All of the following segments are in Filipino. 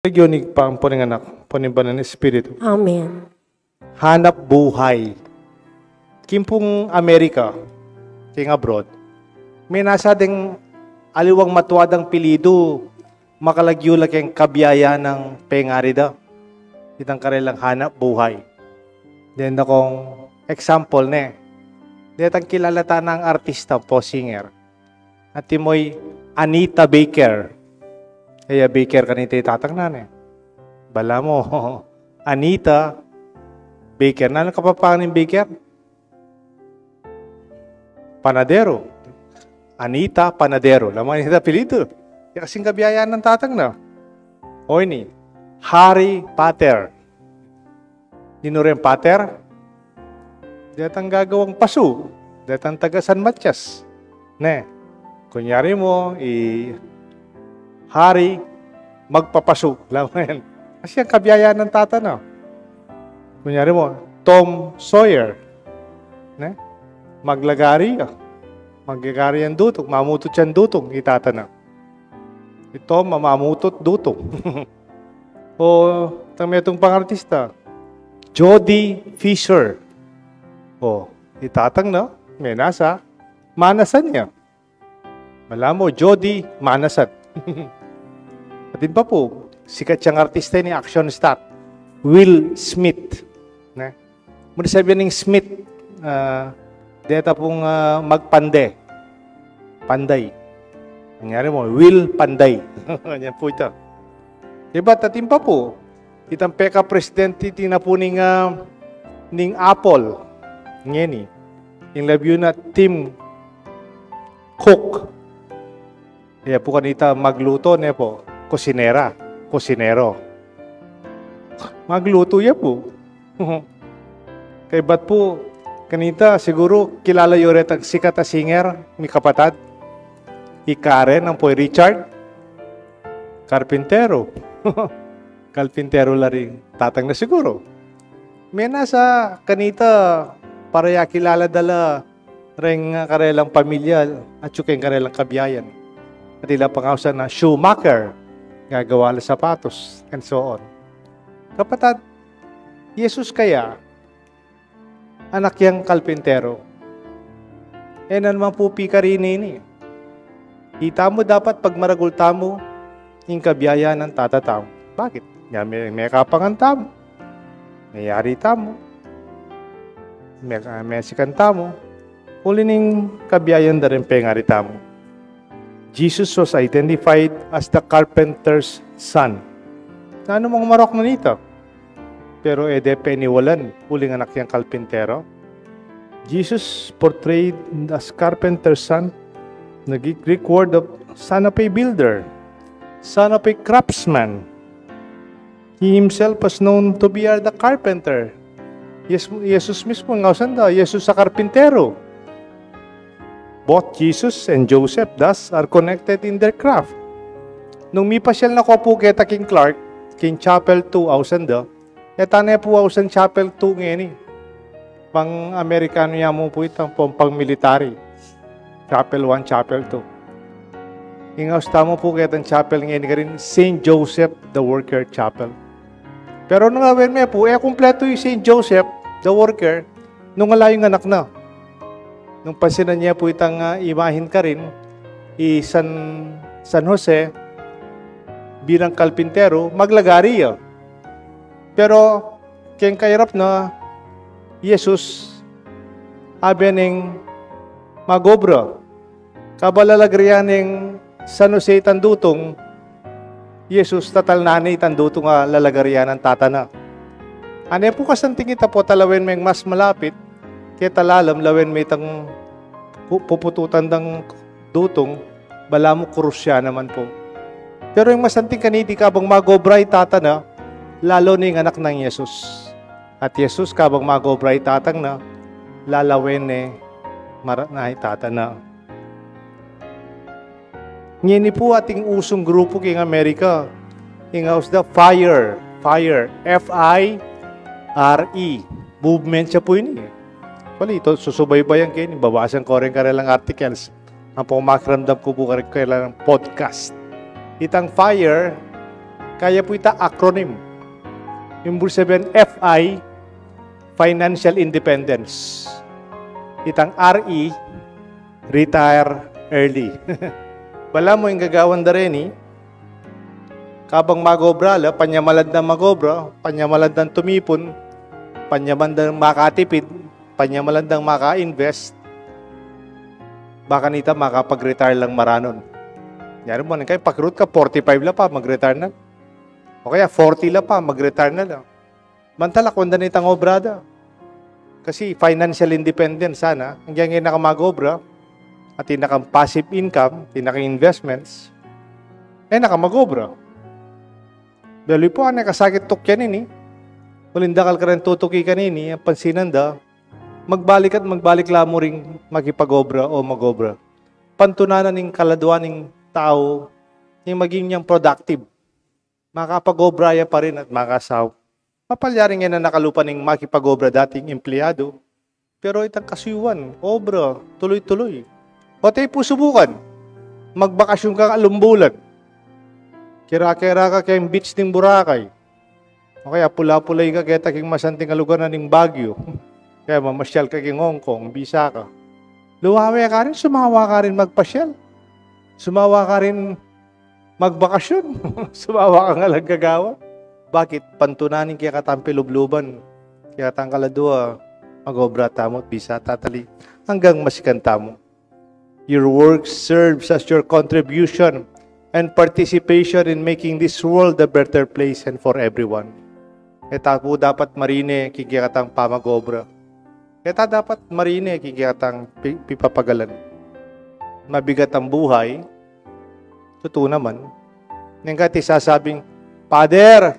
Regionig pa ang anak, panibanan ng Espiritu. Amen. Hanap buhay. Kimpong Amerika, king abroad, may nasa ding aliwang matuwadang pilido, makalagyula keng kabiyaya ng pengarida. Itang karelang hanap buhay. Then akong example ne. Ditang kilalata ng artista po, singer. At timoy Anita Baker. Kaya Baker kanita itatangnan eh. Bala mo, Anita Baker. Nalang kapapangan ng Baker? Panadero. Anita Panadero. Laman nita apelido. Kasing kabiyayaan ng tatang na. O ini, Harry Potter. Nino rin Potter? Datang gagawang pasu. Datang taga San Matias. Ne, kunyari mo, Hari, magpapaso. Laman. Kasi ang kabiyayaan ng tata na. Kunyari mo, Tom Sawyer. Ne? Maglagari. Maglagari ang dutong. Mamutot siyang dutong. Itata na. Ito, mamamutot dutong. O, itong pangartista. Jody Fisher. O, itatang na. May nasa. Manasan niya. Malam mo, Jody Manasan. At din pa po, sikat siyang artista ni action star, Will Smith. Ne? Muna sabihin ng Smith, deta pong magpande. Panday. Nangyari mo, Will Panday. Yan po ito. Diba, tatim pa po, itang peka presidente tina po ning Apple. Ngayon yung labyo na Tim Cook. Kaya po kanita magluto niya po, kusinera, kusinero. Magluto niya po. Kaya ba't po, kanita siguro kilala yung retang sikat na singer, may kapatad, Karen, ang po Richard, Carpintero. Carpintero la rin, tatang na siguro. May nasa kanita, para kilala dala, ring karelang pamilya, at yung karelang kabiyayan. At ilang pangausan na shoemaker, gagawa ng sapatos, and so on. Kapatid, Jesus kaya, anak yang kalpintero, naman po pika rin ini. Kita mo dapat pag maragulta mo, yung kabiyaya ng tatataw. Bakit? May kapangan tamo. May yari tamo. May sikan tamo. Uli ning kabiyayan na rin pengari tamo. Jesus was identified as the carpenter's son. Ano mong marok na nito? Pero peniwalan, uling anak niyang kalpintero. Jesus portrayed as carpenter's son, the Greek word of son of a builder, son of a craftsman. He himself was known to be the carpenter. Jesus mismo nga usanda, Jesus sa karpintero. Both Jesus and Joseph thus are connected in their craft. Nung mi pasyal na ko po kita King Clark, King Chapel 2 ausanda, etane po ausan Chapel 2 ngayon pang Amerikano niya mo po itang pang military. Chapel 1, Chapel 2. Ingaus tamo po kitang chapel ngayon ka rin, St. Joseph the Worker Chapel. Pero nung awin mo po, kumpleto yung St. Joseph the Worker, nung ala yung anak na. Nung pansinan niya po itang imahin ka rin, San Jose, bilang kalpintero, maglagari yun. Pero, kaya kairap na, Jesus, abening magobra, kabalalagriyan ng San Jose tandutong, Jesus, tatal nanay tandutong lalagarian ng tatana. Ano po kasanting kita po talawin may mas malapit, kaya talalam, lawin may itang pupututan ng dutong, bala mo kurusya naman po. Pero yung masanting kanidi kabang magobray tatana, lalo na yung anak ng Jesus. At Jesus kabang magobray tatang na, lalawin maranay tatana. Ngayon po ating usong grupo king Amerika, ingaus the FIRE, F-I-R-E, movement siya po yun Wala ito, susubaybayan kayo, babasan ko rin karelang articles. Ang pumakramdam ko po karelang podcast. Itang FIRE, Kaya po ita acronym. Yung sabihin, FI, Financial Independence. Itang RE, Retire Early. Bala mo yung gagawan da rin kabang magobra, panyamalad na magobra, panyamalad ng tumipon, panyamalad ng makatipid, panyamalad ng maka-invest, baka nita makapag-retire lang maranon. Yan mo, kaya pag-root ka, 45 la pa, mag-retire na. O kaya 40 la pa, mag-retire na lang. Mantala, kung danitang obrada. Kasi financial independence sana, hanggang ngayon nakamag-obra, at tinakang passive income, tinakang investments, nakamag-obra. Dali po, nakasakit tukyan Walindakal ka rin tutuki kanini, ang pansinanda, magbalik at magbalik lamo ring makipag-obra o mag-obra. Pantunanan ng kaladuan ng tao, yung maging niyang productive. Makapag-obraya pa rin at makasaw. Papalyarin nga na nakalupa ng makipag-obra dating empleyado, pero itang kasuyuan, obra, tuloy-tuloy. O tayo po subukan, magbakasyon ka alumbulan. Kira-kira ka kayong beach ng Boracay. O kaya pula-pulay ka kaya taking masanting lugar na ng Baguio. Kaya mamasyal ka kayong Hong Kong, bisa ka. Luwawe ka rin, sumawa ka rin magpasyal. Sumawa ka rin magbakasyon. Sumawa ka nga lang gagawa. Bakit? Pantunanin kaya katang pilubluban. Kaya katang kaladua, mag-obra tamo at bisa tatali. Hanggang masikan tamo. Your work serves as your contribution and participation in making this world a better place and for everyone. Kaya po dapat marine kikikatang pamag-obra. Kaya dapat marine kikikatang pipapagalan. Mabigat ang buhay. Totoo naman. Ngayon sasabing, Pader,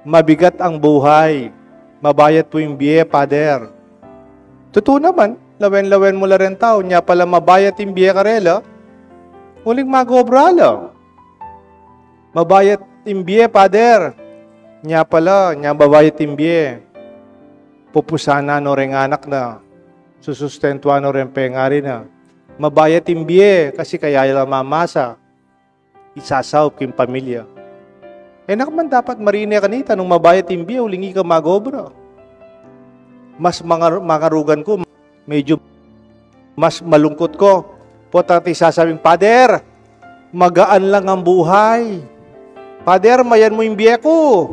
mabigat ang buhay. Mabayat po yung biye, Pader. Totoo naman. Lawen-lawen mo la rin tao. Nya pala mabayat yung biye karela. Uling mag-obra lang. Mabayat imbiye, Pader. Nya pala, nya babayat imbiye. Pupusana no ring anak na. Susustentuan no rin pengari na. Mabayat imbiye kasi kaya lang mamasa. Isasaw kim pamilya. Nakaman dapat marine kanita nung mabayat imbiye, ulingi ka mag-obra. Mas mangarugan ko, medyo mas malungkot ko. Potati sasabing, Pader, magaan lang ang buhay. Pader, mayan mo yung biye ko.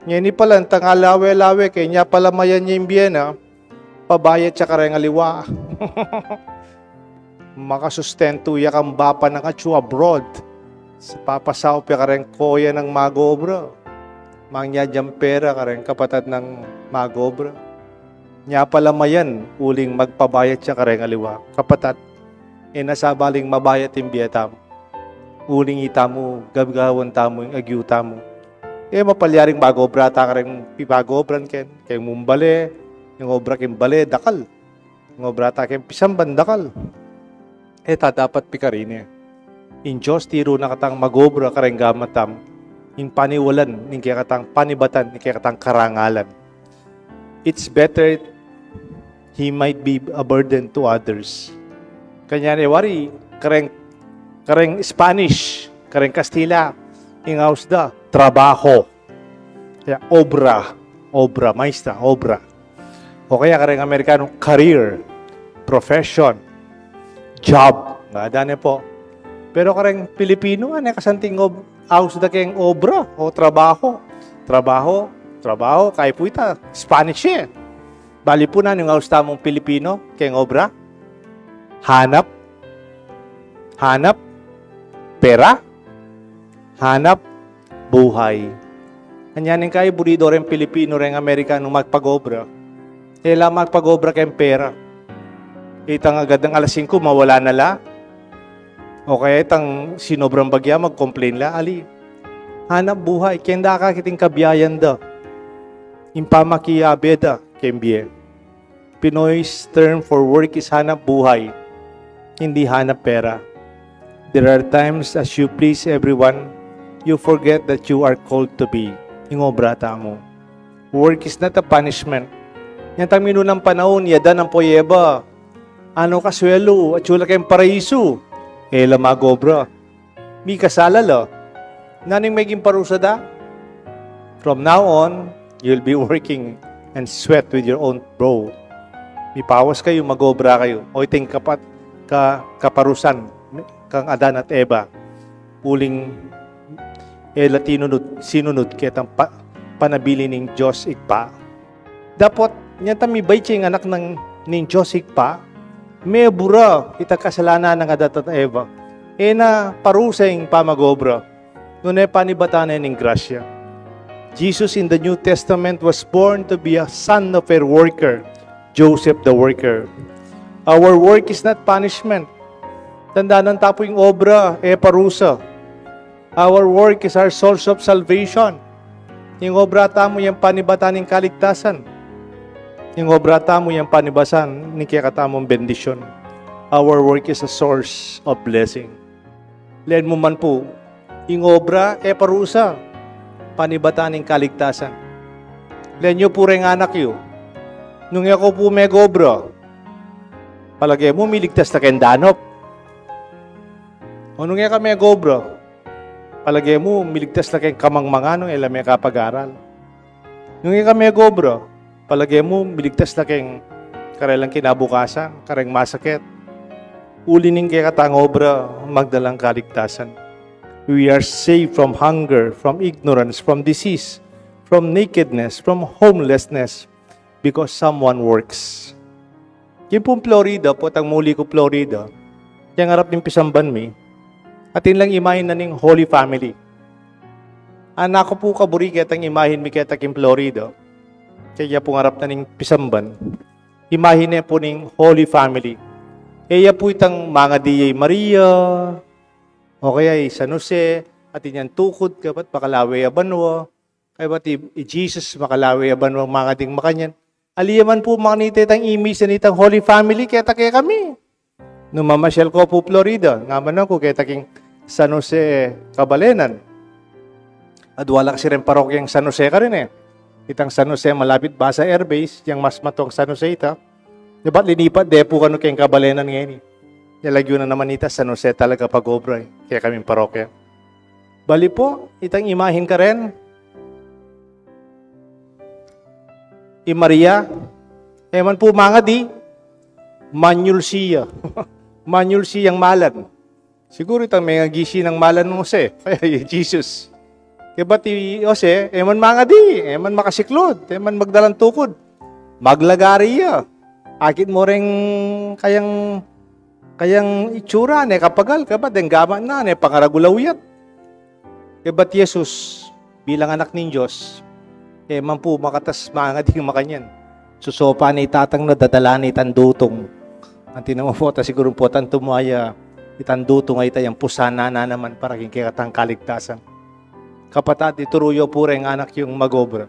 Ngayon pala, tangalawe-lawe, kaya niya pala mayan niya yung biye na, pabayat siya kareng aliwa. Makasustento ya kang bapa ng atsu abroad. Papasaw pa kareng koya ng magobra. Mangyadyan pera kareng kapatid ng magobra. Niya pala mayan, uling magpabayat siya kareng aliwa. Kapatid, nasabaling mabayat yung biyata mo. Uling itamo, gagawan tamo, yung agyuta mo. Mapalyaring mag-obra ta ka rin pipag-obran ken. Kaya mumbale, yung obra ken bale, dakal. Yung obra ta ken pisamban, dakal. Dapat pikarine. In Diyos, tiro na katang mag-obra ka rin gamatam. In paniwalan, in kaya katang panibatan, in kaya katang karangalan. It's better he might be a burden to others. Kanya ni wari, kareng Spanish, kareng Kastila, ingaws da, trabaho. Kaya obra, maestra, obra. O kaya kareng Amerikano, career, profession, job. Nadane po. Pero kareng Pilipino, kasanting aus da kayong obra o trabaho. Trabaho, kaya po ita, Spanish eh. Bali po na yung aus tamong Pilipino, kayong obra. Hanap, pera, hanap, buhay. Anyanin kayo, burido rin Pilipino rin Amerikano magpag-obra. Magpag-obra kayong pera. Itang agad ng alas 5, mawala na la. O kaya itang sinobrang bagya, mag-complain la. Ali, hanap buhay. Kenda ka kiting kabiyayan da. Impamakiabeda, kembye. Pinoy's term for work is hanap buhay. Hindi hanap pera. There are times as you please everyone, you forget that you are called to be. Yung obrata mo. Work is not a punishment. Yan tamino ng panahon, yada ng poyeba. Ano kaswelo, at sula kayong paraiso. Ela magobra. Mi kasalala. naning maging parusa da. From now on, you'll be working and sweat with your own brow. Mipawas kayo, magobra kayo. O iting kaparusan, kang Adan at Eva, uling sinunod kitang panabili ng Diyos ikpa. Dapat, niyan tamibay siya anak ng Diyos ikpa, may bura, ita kasalanan ng Adan at Eva. Na paruseng pamagobra. Ngunit panibatan ng grasya. Jesus in the New Testament was born to be a son of a worker, Joseph the worker. Our work is not punishment. Tandaan ng tapo yung obra, parusa. Our work is our source of salvation. Yung obra tamo yung panibatan ng kaligtasan. Yung obra tamo yung panibasan ng kakatamong bendisyon. Our work is a source of blessing. Len mo man po, yung obra, parusa. Panibatan ng kaligtasan. Len nyo po rin anak yun. Nung ako po may obra, palagay mo, miligtas na kayong danop. O nung ka may obra, palagay mo, miligtas na kayong kamangmangano, may kapag-aral. Nung ka may obra, palagay mo, miligtas na kayong karelang kinabukasan, kareng masakit. Ulining kaya katang obra, magdalang kaligtasan. We are saved from hunger, from ignorance, from disease, from nakedness, from homelessness, because someone works. Yung pong Florida po, ang muli ko Florida, yung harap ng pisamban mi, atin lang imahin na ng Holy Family. Anak ko po kaburi kitang imahin mi kita king Florida, kaya pong harap na ng pisamban, imahin na po ng Holy Family. Kaya po itang mga Diyay Maria, o kaya San Jose, at inyang tukod, kapat makalawe abanwa, kaya pati Jesus makalawe abanwa mga ding makanyan. Aliyaman po mga nititang imis na nitang Holy Family, kaya kaya kami. Nung mamasyal ko po Florida, nga man ako, kaya taking San Jose Kabalenan. At wala kasi rin parokyang San Jose ka rin Itang San Jose, malapit ba sa airbase, yung mas matong San Jose ita. Diba linipat, depo ka nung kayong Kabalenan ngayon Nalagyo na naman ita, San Jose talaga pag-obra kaya kaming parokya. Bali po, itang imahin ka rin. Maria, man po mga di, Manuel siya. Manuel siyang malan. Siguro itang may gisi ng malan mo Jose, kaya Jesus. Kaya ba't Jose, man mga di, man makasiklod, man magdalang tukod. Maglagari ya. Akit mo rin kayang itsura, kapagal ka ba, denggaman na, pangaragulawiyat. Kaya ba't Jesus, bilang anak ng Diyos, man po makatas mga ding makanyan. Susopa ni tatang na dadala ni tandutong. Ang tinamo po, siguro po tantumaya, itandutong ay tayang pusana na naman para kikatang kaligtasan. Kapatid, ituruyo po rin anak yung magobra.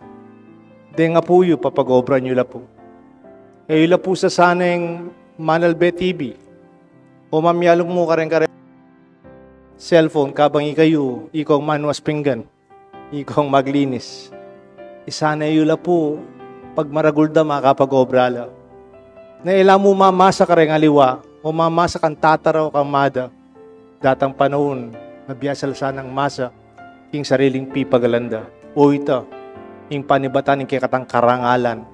Di nga po yung papagobra nyo la po. Ila po sa sanang Manalbe TV. O mamyalong mo ka rin cellphone kabang ikayo, ikaw manuas pinggan, ikaw maglinis. Isana yula po, pag maragulda makapag-obrala. Na ila mo mamasa ka rin aliwa, o mamasa kang tataraw kang mada, datang panahon, nabiyasal sanang masa, king sariling pipagalanda. O ito, ing panibatan ng kikatang karangalan.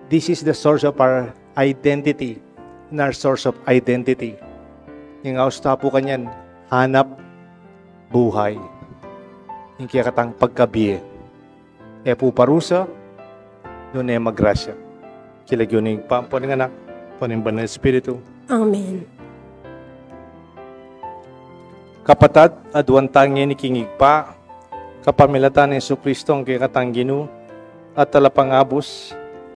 This is the source of our identity, and our source of identity. Yung austa po kanyan, hanap buhay. Yung kikatang pagkabiye. Po parusa, doon magrasya. Kilagyo ni Pampuning anak, puning banal Espiritu. Amen. Kapatad, adwan tangi ni kingig pa, kapamilatan ni Jesu Kristo ang kikatang ginu, at talapangabos,